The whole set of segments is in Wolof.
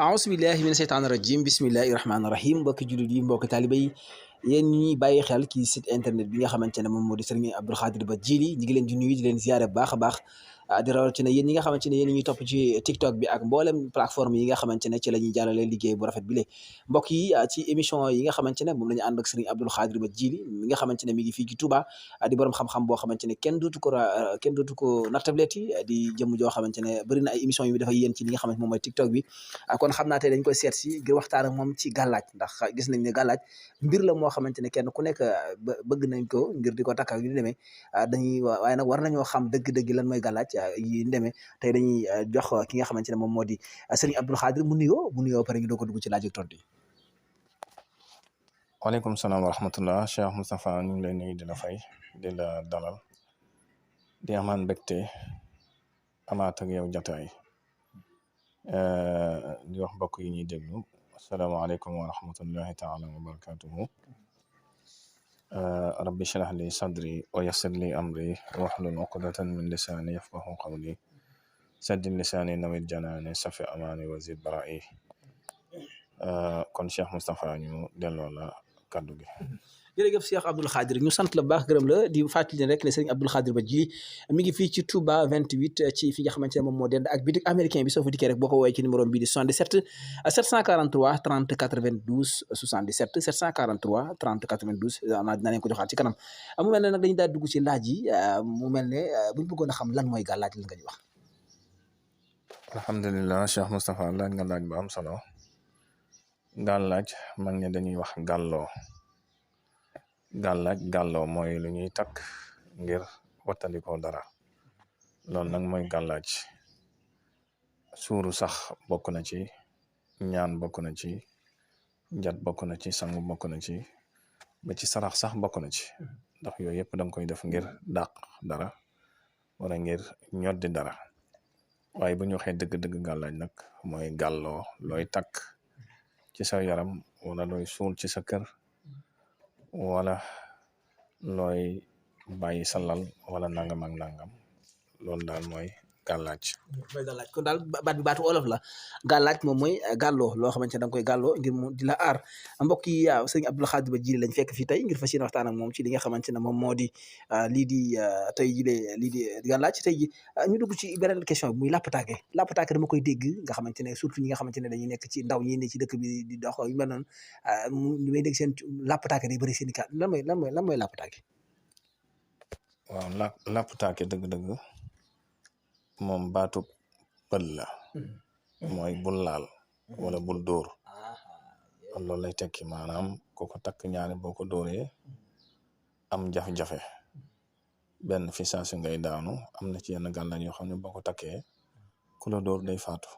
aousu billahi mina sheytaani rajim bismillahi rahmaani rahim mbokki jullit yi mbokki taalibe yi yéen ñi bàyyi xel ci site internet bi nga xamante ne moom moo di Serigne Abdou Khadre Ba Djily ñi ngi leen di nuyu di leen ziare bu baax a baax di rawatina yéen ñi nga xamante ne yéen ñuy topp ci TikTok bi ak mboolem plateforme yi nga xamante ne ci la ñuy jàllale liggéey bu rafet bi le mbokk yi ci émission yi nga xamante ne moom la ñu ànd ak Serigne Abdou Khadre Ba Djily mi nga xamante ne mi ngi fii ci Touba di borom xam-xam boo xamante ne kenn dootu ko nattableti di jëm joo xamante ne bëri na ay émission yu dafa yéen ci li nga xamante moom mooy TikTok bi kon xam naa tey dañ koy seet si ngir waxtaan ak moom ci gàllaaj ndax gis nañ ne gàllaaj mbir la moo xamante ne kenn ku nekk bëgg nañ ko ngir di ko takk ak yu demee dañuy waaye nag war nañoo xam dëgg-dëgg lan mooy gàllaaj yi demee tey dañuy jox ki nga xamante ne moom moo di Serigne Abdou Khadre mu nuyoo pare ñu doog ko dugg ci laaj ak tontu yi. waaleykum salaam wa rahmatullah Cheikh Moustapha ñu ngi lay nuyu di la fay di la dalal di amaan mbégte amaat ak yow jataay di wax mbokk yi ñuy déglu asalaamaaleykum wa rahmatullahi taala wa barakatuhu rabbi shrah li sadri wa yassir li amri wahlul uqdatan min lisani yafqahu qawli saddid lisani nawit janaani safi amaani wa zid bara'i kon Cheikh Moustapha ñu delloo la kaddu gi. jërëjëf Cheikh Abdou Khadre ñu sant la baax gërëm la di fàttali rek ne Serigne Abdou Khadre Ba Djily mi ngi fii ci Touba 28 ci fi nga xamante ne moom moo dend ak bitik américain bi soo fa dikkee rek boo ko woowee ci numéro bii di 77 743 30 92 77 743 30 92 am naa dinaa leen ko joxaat ci kanam mu mel ne nag dañu daal dugg ci laaj yi mu mel ne buñ bëggoon a xam lan mooy gàllaaj lan nga ñu wax. alhamdulilah Cheikh Moustapha laaj nga laaj bu am solo gàllaaj mag ñi dañuy wax gàlloo mooy lu ñuy takk ngir wattandikoo dara loolu nag mooy gàllaaj suuru sax bokk na ci ñaan bokk na ci njat bokk na ci sangu bokk na ci ba ci sarax sax bokk na ci ndax yooyu yëpp danga koy def ngir dàq dara wala ngir ñoddi dara waaye bu ñu waxee dëgg-dëgg gàllaaj nag mooy gàlloo looy takk ci sa yaram wala looy suul ci sa kër wala looy bàyyi sa lal wala nangam ak nangam loolu daal mooy gàllaaj. kon daal baat bi baatu olof la gàllaaj moom mooy gàlloo loo xamante ne da nga koy gàlloo ngir mu di la aar mbokk yi Serigne Abdou Khadre Ba Djily lañ fekk fii tey ngir fas yéene waxtaan ak moom ci li nga xamante ne moom moo di lii di tey jii lii di gàllaaj tey ji ñu dugg ci beneen question bi muy lappataake dama koy dégg nga xamante ne surtout ñi nga xamante ne dañuy nekk ci ndaw ñi ne ci dëkk bi di dox yu mel noonu ñu may dégg seen lappataake day bëri seen i kàddu lan mooy lappataake. waaw lappataake dëgg-dëgg moom baatu pël la mooy bul laal wala bul dóor loolu lay tekki maanaam ku ko takk ñaari boo ko dóoree am jafe-jafe benn fi saa si ngay daanu am na ci yenn gàllaaj yoo xam ne boo ko takkee ku la dóor day faatu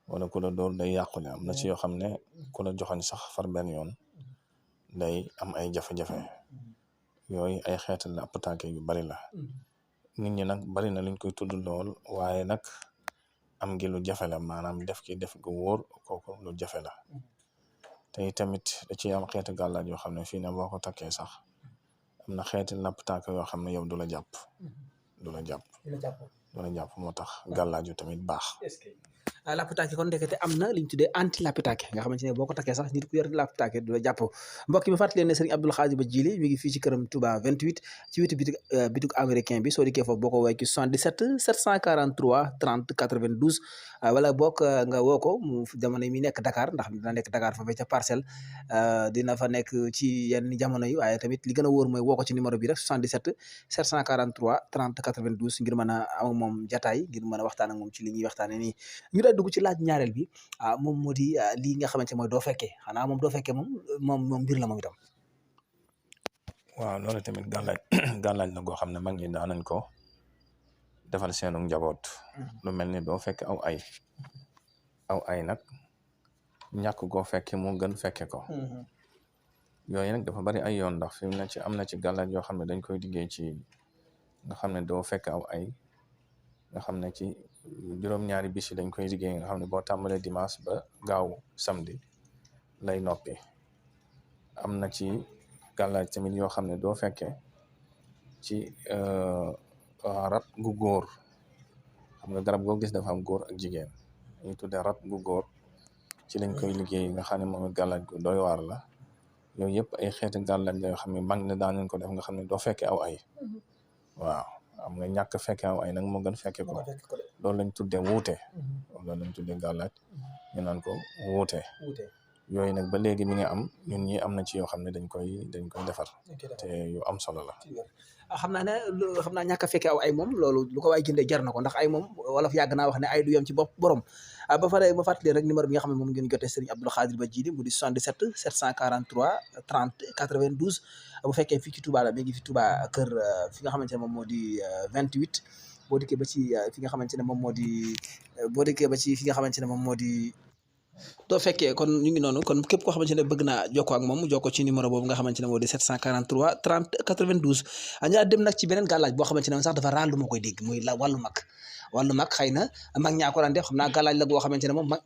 wala ku la dóor day yàqule am na ci yoo xam ne ku la joxoñ sax far benn yoon day am ay jafe-jafe yooyu ay xeetu lappataake yu bari la nit ñi nag bari na luñ koy tudd lool waaye nag am gi lu jafe la maanaam def gu wóor kooku lu jafe la te tamit da ciy am xeetu gàllaaj yoo xam ne fii ne boo ko takkee sax am na xeeti lappataake yoo xam ne yow du la jàpp moo tax gàllaaj yu tamit baax. lappataake kon ndekete am na li ñu tuddee anti lappataake nga xamante ne boo ko takkee sax nit ku yor lappataake du la jàpp mbokk mi fàttali leen ne Serigne Abdou Khadre Ba Djily mi ngi fii ci këram Touba 28 ci wetu bitik américain bi soo dikkee foofu boo ko woowee ci 77 743 30 92 wala boog nga woo ko mu jamono yi mi nekk Dakar ndax dina nekk Dakar foofee ca Parcelles dina fa nekk ci yenn jamono yi waaye tamit li gën a wóor mooy woo ko ci numéro bi rek 77 743 30 92 ngir mën a am moom jataay ngir mën a waxtaan ak moom ci li ñuy waxtaanee nii ñu daal dugg ci laaj ñaareel bi moom moo di lii nga xamante mooy doo fekkee xanaa moom doo fekkee moom mbir la moom itam. waaw loolu tamit gàllaaj la goo xam ne mag ñi daan nañ ko defal seenu njaboot lu mel ni doo fekke aw ay nag ñàkk goo fekke mu gën fekke ko yooyu nag dafa bari ay yoon ndax fi mu ne ci am na ci gàllaaj yoo xam ne dañ koy liggéey ci nga xam ne doo fekk aw ay nga xam ne ci juróom-ñaari bis yi dañ koy liggéey nga xam ne boo tàmbalee dimanche ba gaaw samedi lay noppi am na ci gàllaaj tamit yoo xam ne doo fekkee ci rab gu góor xam nga garab goo gis dafa am góor ak jigéen ñu tuddee rab gu góor ci lañ koy liggéey nga xam ne moom gàllaaj gu doy waar la yooyu yëpp ay xeeti gàllaaj la yoo xam ne mag ne daan nañ ko def nga xam ne doo fekke aw ay waaw am nga ñàkk fekke aw ay nag moo gën fekke ko loolu lañ tuddee wuute loolu lañ tuddee gàllaaj ñu naan ko wuute yooyu nag ba léegi mi ngi am ñun ñi am na ci yoo xam ne dañ koy defar te yu am solo la xam naa ne xam naa ñàkk a fekke aw ay moom loolu lu ko waay jëndee jar na ko ndax ay moom wolof yàgg naa wax ne ay du yem ci bopp borom ba pare ba fàttali rek numéro bi nga xam ne moom ngeen jotee Serigne Abdou Khadre Badjily mu di 77 743 30 92 bu fekkee fii ci Touba la mi ngi fi Touba kër fi nga xamante ne moom moo di 28 boo dikkee ba ci fi nga xamante ne moom moo di boo dikkee ba ci fi nga xamante ne moom moo di doo fekkee kon ñu ngi noonu kon képp koo xamante ne bëgg naa jokkoo ak moom mu jokkoo ci numéro boobu nga xamante ne moo di 743 30 92 ñu dem nag ci beneen gàllaaj boo xamante ne sax dafa raal lu ma koy dégg muy la wàllu mag xëy na mag ñaa ko daan def xam naa gàllaaj la goo xamante ne moom mag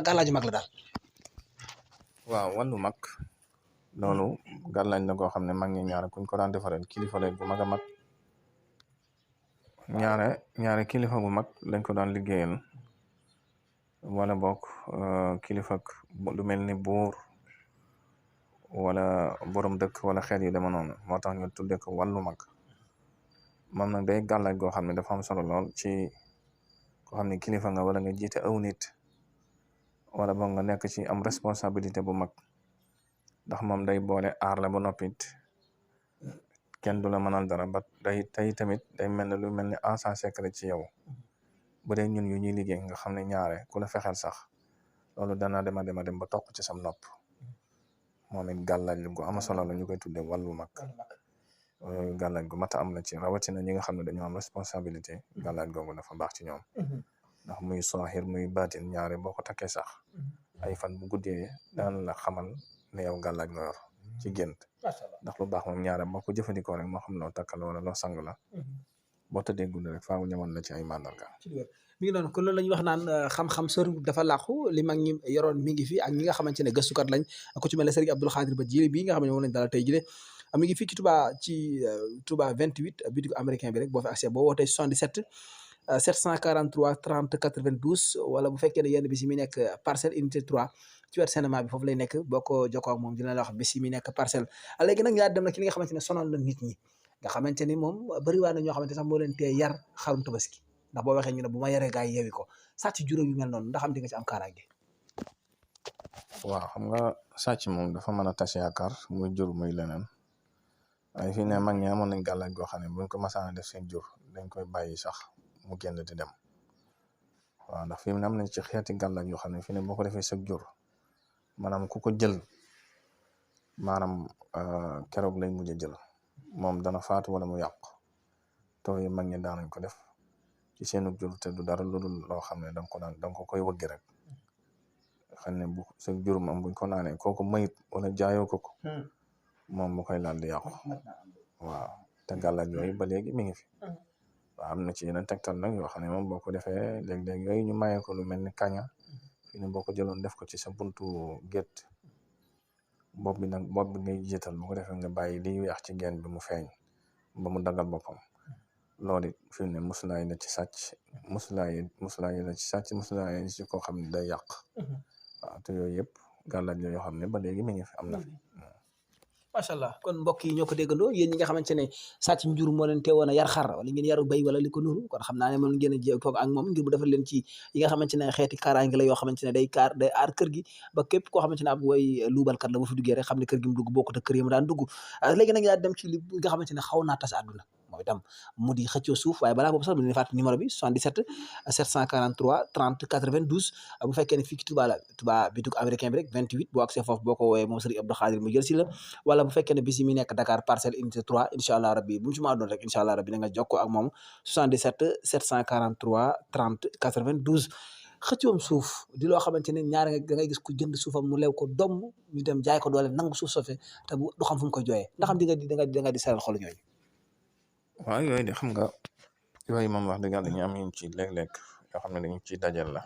gàllaaju mag la daal waaw wàllu mag loolu gàllaaj la goo xam ne mag ñi ñaare kuñ ko daan defareel kilifa la bu mag a mag ñaare kilifa bu mag lañ ko daan liggéeyal wala bokk kilifa lu mel ni buur wala borom dëkk wala xeet yu dema noonu moo tax ñu tudde ko wàllu mag moom nag day gàllaaj goo xam ne dafa am solo lool ci ko xam ne kilifa nga wala nga jiite aw nit wala boog nga nekk ci am responsabilité bu mag ndax moom day boole aar la ba noppit kenn du la mënal dara ba tey tamit day mel ne lu mel ni agent secret ci yow bu dee ñun yu ñuy liggéey nga xam ne ñaare ku la fexeel sax loolu dana dem ba toq ci sam nopp moom it gàllaaj gu am solo la ñu koy tuddee wàllu mag yooyu gàllaaj gu mat a am la ci rawatina ñi nga xam ne dañoo am responsabilité gàllaaj googu dafa baax ci ñoom ndax muy saaxir muy baatin ñaare boo ko takkee sax ay fan bu guddee daan la xamal ne yow gàllaaj nga yor ci gént ndax lu baax moom ñaare boo ko jëfandikoo rek moo xam loo takkal wala loo sang la boo tëddee guddi rek faaw ñamoon la ci ay mandarga mi ngi noonu kon loolu la ñuy wax naan xam-xam sori dafa làqu li mag ñi yoroon mi ngi fi ak ñi nga xamante ne gëstukat lañ ku ci mel ne Serigne Abdou Khadre Badjily bii nga xam ne moom lañ dalal tey jile mi ngi fii ci Touba 28 bitigu américain bi rek boo fi accès boo wootee 77 743 30 92 wala bu fekkee ne yenn bis yi mi nekk parcelle unité 3 ci wet cinéma bi foofu lay nekk boo ko jokkoo ak moom dina la wax bis yi mi nekk parcelle léegi nag yaa dem na ci li nga xamante ne sonal na nit ñi nga xamante ni moom bëriwaa na ñoo xamante sax moo leen tee yar xarum tabaski ndax boo waxee ñu ne bu ma yaree gaa yi yewi ko sàcc juróom yu mel noonu ndax am di nga ci am kaaraange waaw xam nga sàcc moom dafa mën a tas yaakaar muy jur muy leneen waaye fii ne mag ñi amoon nañ gàllaaj goo xam ne buñ ko masaana def seen jur dañ koy bàyyi sax mu génn di dem waaw ndax fii mu ne am nañ ci xeeti gàllaaj yoo xam ne fii ne boo ko defee sa jur maanaam ku ko jël maanaam keroog lay mujj a jël moom dana faatu wala mu yàqu to yi mag ñi daanañ ko def ci seenu jur te du dara lu dul loo xam ne danga ko koy wëggi rek xam ne bu sa jur moom buñ ko naanee kooku mayit wala jaayoo ko moom bu koy laal di yàqu waaw te gàllaaj yooyu ba léegi mi ngi fi waaw am na ci yeneen tegtal nag yoo xam ne moom boo ko defee léeg-léeg yooyu ñu mayee ko lu mel ni kaña fi ne boo ko jëloon def ko ci sa buntu gétt bopp bi ngay jiital bu ko defee nga bàyyi liy weex ci geen bi mu feeñ ba mu dagal boppam loolu it fi ne musulaay la ci sàcc musulaay la ci sàcc musulaay ci koo xam ne day yàq waaw te yooyu yëpp gàllaaj la yoo xam ne ba léegi mi ngi fi am na fi macha allah kon mbokk yi ñoo ko déggandoo yéen ñi nga xamante ne sàcc njur moo leen teewoon a yar xar wala ngeen yaru béy wala li ko nuru kon xam naa ne moom ngeen a toog ak moom ngir bu defal leen ci yi nga xamante ne xeeti kaaraange la yoo xamante ne day aar kër gi ba képp koo xamante ne ab way luubalkat la bu fi duggee rek xam ne kër gi mu dugg bokkut ak kër yi mu daan dugg léegi nag yaa dem ci li nga xamante ne xaw naa tas àdduna mooy itam mu di xëccoo suuf waaye balaa boobu sax bu leen fàtte numéro bi 77 743 30 92 bu fekkee ne fii ci Touba la Touba bituk américain bi rek 28 boo accès foofu boo ko woowee moom Serigne Abdou Khadre mu jël si la wala bu fekkee ne bis yi mi nekk Dakar parcelle unité 3 incha allah rabbi bu mu ci maa doon rek incha allah rabbi da nga jokkoo ak moom 77 743 30 92 xëccoom suuf di loo xamante ne ñaar da ngay gis ku jënd suufam mu lew ko domm ñu dem jaay ko doole nangu suuf sofe te du xam fu mu koy jooyee ndax xam di nga di seral xol ñooñu waaw yooyu de xam nga yooyu moom wax dëgg yàlla ñu am ñu ci léeg-léeg yoo xam ne dañu ciy dajal la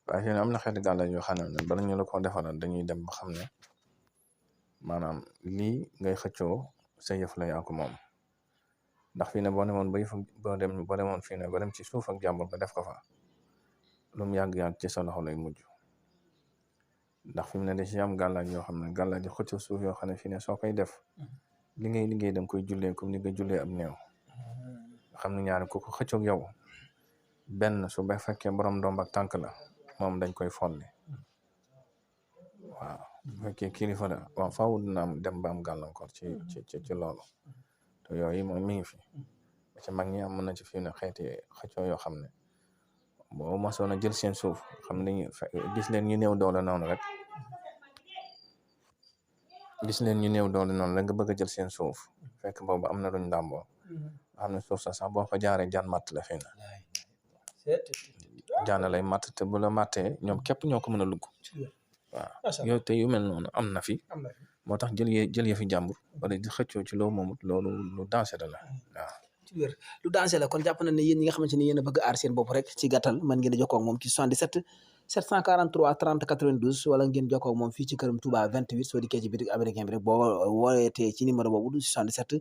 waaye am na xeeti gàllaaj yoo xam ne bala ñu la ko defaral dañuy dem ba xam ne maanaam lii ngay xëccoo sa yëf la yaa ko moom ndax fii ne boo demoon ba yëf boo demoon fii ne ba dem ci suuf ak jàmbur nga def ko fa lu mu yàgg-yàgg ci sa loxo lay mujj ndax fi mu ne da ci am gàllaaj yoo xam ne gàllaaj xëcc suuf yoo xam ne fi ne soo koy def li ngay liggéey da nga koy jullee comme ni nga jullee ab néew xam ne ñaari ku ko xëccoog yow benn su ba fekkee borom ndomb ak tànk la moom dañ koy folli waaw bu fekkee kilifa la waaw faaw dina am dem ba am gàllankoor ci loolu te yooyu moom mi ngi fi ba ci mag ñi am mën na ci fi ne xeeti xëccoo yoo xam ne boo mosoon a jël seen suuf xam ne gis leen ñu néew doole noonu rek nga bëgg a jël seen suuf fekk boobu am na luñ ndàmboo xam ne suuf sax boo fa jaaree jaan matt la fi na jaan lay matt te bu la mattee ñoom képp ñoo ko mën a lugg waaw yooyu te yu mel noonu am na fi moo tax jël ya fi jàmbur wala di xëccoo ci loo moomut loolu lu danger la waaw ci wér lu danger la kon jàpp na ne yéen ñi nga xamante ne yéen a bëgg aar seen bopp rek ci gàttal mën ngeen a jokkoo ak moom ci 77 743 30 92 wala ngeen jokkoo ak moom fii ci këram Touba 28 soo dikkee ci bitik américain bi rek boo wootee ci numéro boobu du 77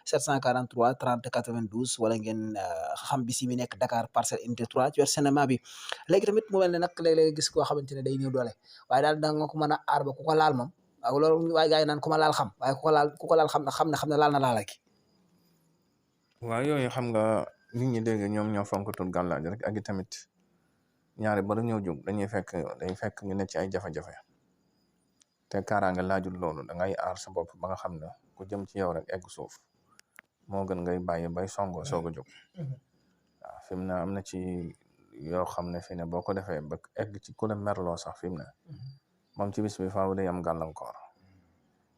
743 30 92 wala ngeen xam bi si mi nekk Dakar parcelle unité 3 ci wet cinéma bi léegi tamit mu mel ne nag léeg-léeg gis koo xamante ne day néew doole waaye daal da nga ko mën a aar ba ku ko laal moom ak loolu waaye gars yi naan ku ma laal xam waaye ku ko laal xam ne laal na laala ki waaw yooyu xam nga nit ñi dégg ñoom ñoo fonkatul gàllaaj rek ak i tamit ñaari ba ñëw jóg day fekk ñu ne ci ay jafe-jafe te kaaraange laajul loolu da ngay aar sa bopp ba nga xam ne ku jëm ci yow rek egg suuf moo gën ngay bàyyi bay songo soog a jóg waaw fi mu ne am na ci yoo xam ne fi ne boo ko defee ba egg ci ku la merloo sax fi mu ne moom ci bis bi faaw day am gàllankoor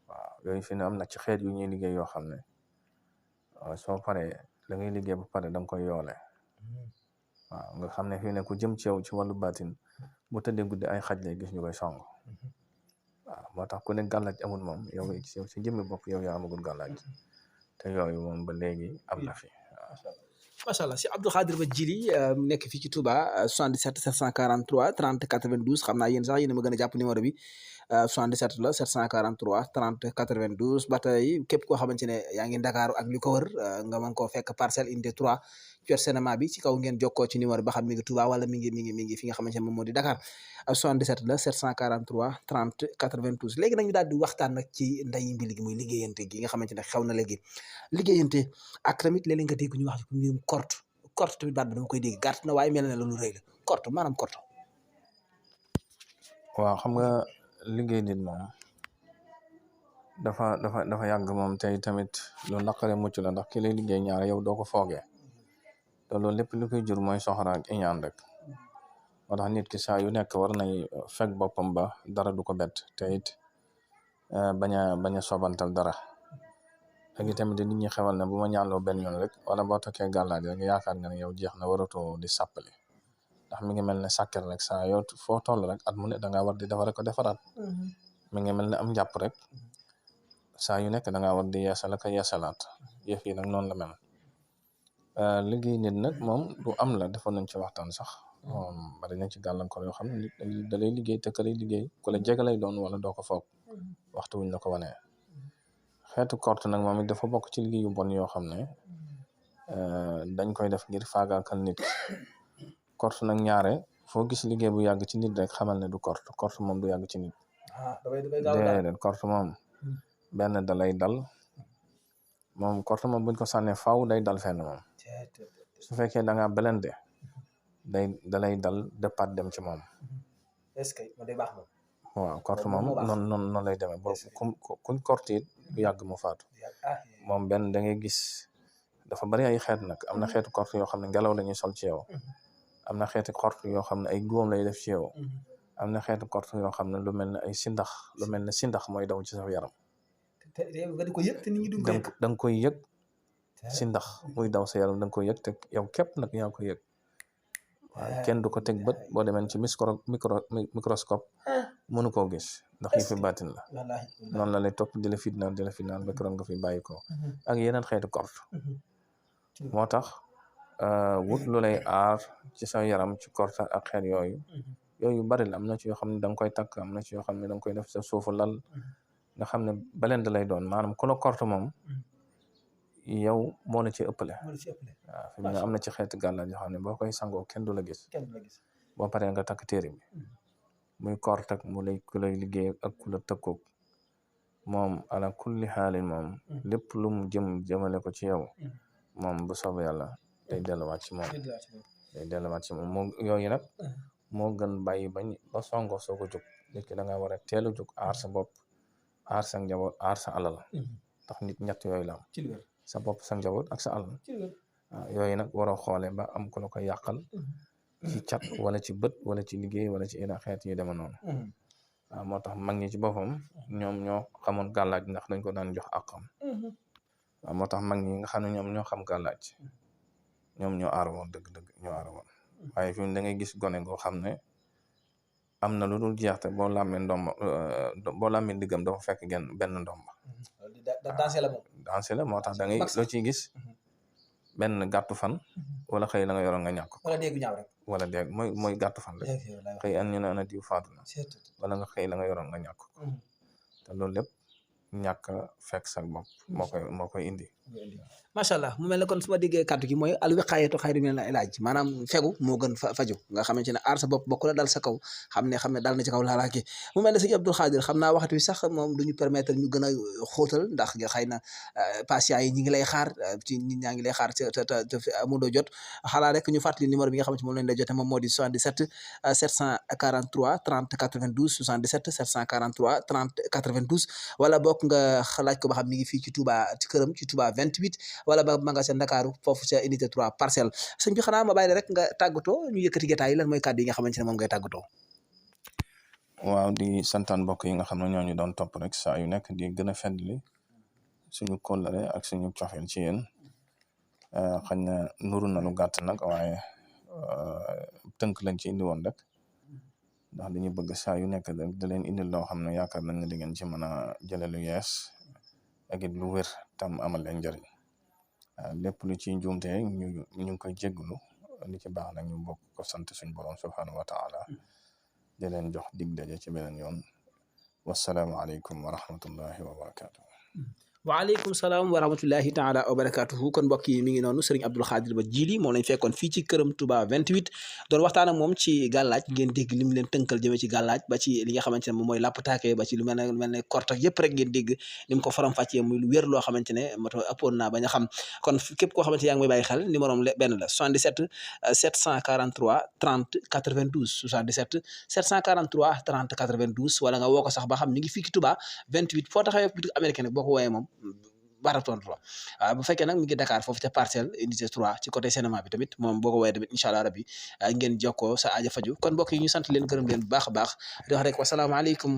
waaw yooyu fi ne am na ci xeet yu ñuy liggéey yoo xam ne soo paree la ngay liggéey ba pare da nga koy yoole waaw nga xam ne fii ne ku jëm ci yow ci wàllu baatin bu tëddee guddi ay xaj lay gis ñu koy song waaw moo tax ku ne gàllaaj amul moom yow si jëmmi bopp yow yaa amagul gàllaaj te yooyu moom ba léegi am na fi waaw. macha allah si Abdou Khadir Ba Djily nekk fii ci Touba 77 743 30 92 xam naa yéen sax yéen a ma gën a jàpp numéro bi 77 la 743 30 92 ba tey képp koo xamante ne yaa ngi Dakar ak li ko wër nga mën koo fekk parcelle unité 3 ci cinéma bi ci kaw ngeen jokkoo ci numéro ba xam mi ngi Touba wala mi ngi fi nga xamante ne moom moo di Dakar 77 la 743 30 92 léegi nag ñu daal di waxtaan nag ci nday mbili gi muy liggéeyante gi nga xamante ne xew na léegi liggéeyante ak tamit léeg-léeg nga dégg ñu wax ci mbirum korte tamit baat bi dama koy dégg gàtt na waaye mel na loolu rëy la korte maanaam korte waaw xam nga liggéey nit moom dafa yàgg moom tey tamit lu naqare mucc la ndax ki lay liggéey ñaar yow doo ko foogee te loolu lépp lu koy jur mooy soxora ak iñaan rek moo tax nit ki saa yu nekk war nay fekk boppam ba dara du ko bett te it bañ a sobantal dara léegi tamit nit ñi xewal ne bu ma ñaanloo benn yoon rek wala boo takkee gàllaaj rek yaakaar nga ne yow jeex na waratoo di sàppali ndax mi ngi mel ne sàkket rek saa yoo foo toll rek at mu ne da ngaa war di defar ko defaraat mi ngi mel ne am njàpp rek saa yu nekk da ngaa war di yeesal ak yeesalaat yëf yi nag noonu la mel liggéey nit nag moom du am la defoon nañ ci waxtaan sax bari nañ ci gàllankoor yoo xam ne nit da lay liggéey te ka lay liggéey ku la jege lay doon wala doo ko foog waxtu wuñ la ko wanee xeetu korte nag moom it dafa bokk ci liggéey yu bon yoo xam ne dañ koy def ngir faagaakal nit korte nag ñaare foo gis liggéey bu yàgg ci nit rek xamal ne du korte moom du yàgg ci nit déedéet korte moom benn da lay dal moom korte moom buñ ko sànnee faaw day dal fenn moom su fekkee da ngaa belende da lay dal départ dem ci moom est-ce que day baax moom waaw korte moom noonu lay demee bo kuñ korte it bu yàgg mu faatu moom benn da ngay gis dafa bari ay xeet nag am na xeetu korte yoo xam ne ngelaw la ñuy sol ci yow am na xeeti korte yoo xam ne ay góom lay def ci yow am na xeetu korte yoo xam ne lu mel ne ay sindax mooy daw ci sa yaram da nga koy yëg sindax muy daw sa yaram da nga koy yëg te yow képp nag yaa koy yëg waaw kenn du ko teg bët boo demee ci microscope mënu koo gis ndax yi fi baatin la noonu la lay topp di la fitnaan ba keroog nga fi bàyyi ko ak yeneen xeetu korte moo tax wut lu lay aar ci sa yaram ci korte ak xeet yooyu bari la am na ci yoo xam ne da nga koy takk am na ci yoo xam ne da nga koy def sa suufu lal nga xam ne baleen da lay doon maanaam ku la korte moom yow moo la ci ëppale waaw fi mu ne am na ci xeeti gàllaaj yoo xam ne boo koy sangoo kenn du la gis boo paree nga takk téere bi muy kort ak mu lay ku lay liggéey ak ku la tëkkoog moom ala kulli xaalin moom lépp lu mu jëmale ko ci yow moom bu soobee yàlla day delluwaat ci moom moo yooyu nag moo gën bàyyi ba songo soo ko jóg nit ki da nga war a teel a jóg aar sa bopp aar sa njaboot aar sa alal ndax nit ñett yooyu la am sa bopp sa njaboot ak sa alal waaw yooyu nag waroo xoole ba am ku la ko yàqal ci cat wala ci bët wala ci liggéey wala ci ina xeet yu dema noonu waaw moo tax mag ñi ci boppam ñoom ñoo xamoon gàllaaj ndax dañ ko daan jox àqam waaw moo tax mag ñi nga xam ne ñoom ñoo xam gàllaaj ñoom ñoo aar woon dëgg-dëgg ñoo aar woon waaye fi da ngay gis gone goo xam ne am na lu dul jeexte boo làmmee diggam dafa fekk benn ndomba dansé la moo tax da ngay loo ciy gis benn gàttu fan wala xëy la nga yoroon nga ñàkk wala dégg ñaaw rek wala dégg mooy gàttu fan rek xëy an ñu ne ana diw faatu na wala nga xëy la nga yoroon nga ñàkk te loolu lépp ñàkk fekk sa bopp moo koy indi macha allah mu mel ne kon su ma déggee kàddu gi mooy alwiqaayatu xayru min al ilaaj maanaam fegu moo gën faju nga xamante ne aar sa bopp bokku la dal sa kaw xam ne dal na ci kaw laalaaki mu mel ne sëñ Abdou Khadir xam naa waxtu bi sax moom duñu permettre ñu gën a xóotal ndax xëy na patients yi ñi ngi lay xaar ci nit ñaa ngi lay xaar te amuloo jot xalaa rek ñu fàttali numéro bi nga xamante moom lañ lay jote moom moo di 77 743 30 92 77 743 30 92 wala bokk nga laaj ko ba xam mi ngi fii ci Touba ci këram ci Touba 28 wala ba ma nga ca Ndakaaru foofu ca unité 3 parcelle sëñ bi xanaa ma bàyyi rek nga tàggatoo ñu yëkkati jotaay lan mooy kàddu yi nga xamante ne moom ngay tàggatoo. waaw di santaan mbokk yi nga xam ne ñoo ñu doon topp rek saa yu nekk di gën a feddli suñu kóllëre ak suñu cofeel ci yéen xañ na nuru na lu gàtt nag waaye tënk lañ ci indi woon rek ndax dañu bëgg saa yu nekk rek da leen indil loo xam ne yaakaar nañ ne di ngeen ci mën a jële lu yees ak it lu wér tam amal leen njëriñ lépp lu ci njuumte ñu ngi koy jégglu li ci baax nag ñu bokk ko sant suñ borom subhanahu wa taala di leen jox dig daje ci beneen yoon wasalaamu aleykum wa rahmatullahi wa barakatuh waaleykum salaam wa rahmatullahi taala wa barakatuhu kon mbokk yi mi ngi noonu Serigne Abdou Khadir Ba Djily moom lañ fekkoon fii ci këram Touba 28 doon waxtaan ak moom ci gàllaaj ngeen dégg li mu leen tënkal jëmee ci gàllaaj ba ci li nga xamante ne moom mooy lapptaake ba ci lu mel ne kortak yëpp rek ngeen dégg ni mu ko faram fàccee muy lu wér loo xamante ne mato ëppoon naa bañ a xam kon képp koo xamante yaa ngi may bàyyi xel numéro am benn la 77 743 30 92 77 743 30 92 wala nga woo ko sax ba xam mi ngi fii ci Touba 28 foo taxawee bitik américain boo ko wooyee moom baratontu la waaw bu fekkee nag mi ngi Dakar foofu ca parcelle unité 3 ci côté cinéma bi tamit moom boo ko woowee tamit incha allah rabbi ngeen jokkoo sa aaja faju kon mbokk yi ñu sant leen gërëm leen bu baax a baax di wax rek wasalaamaaleykum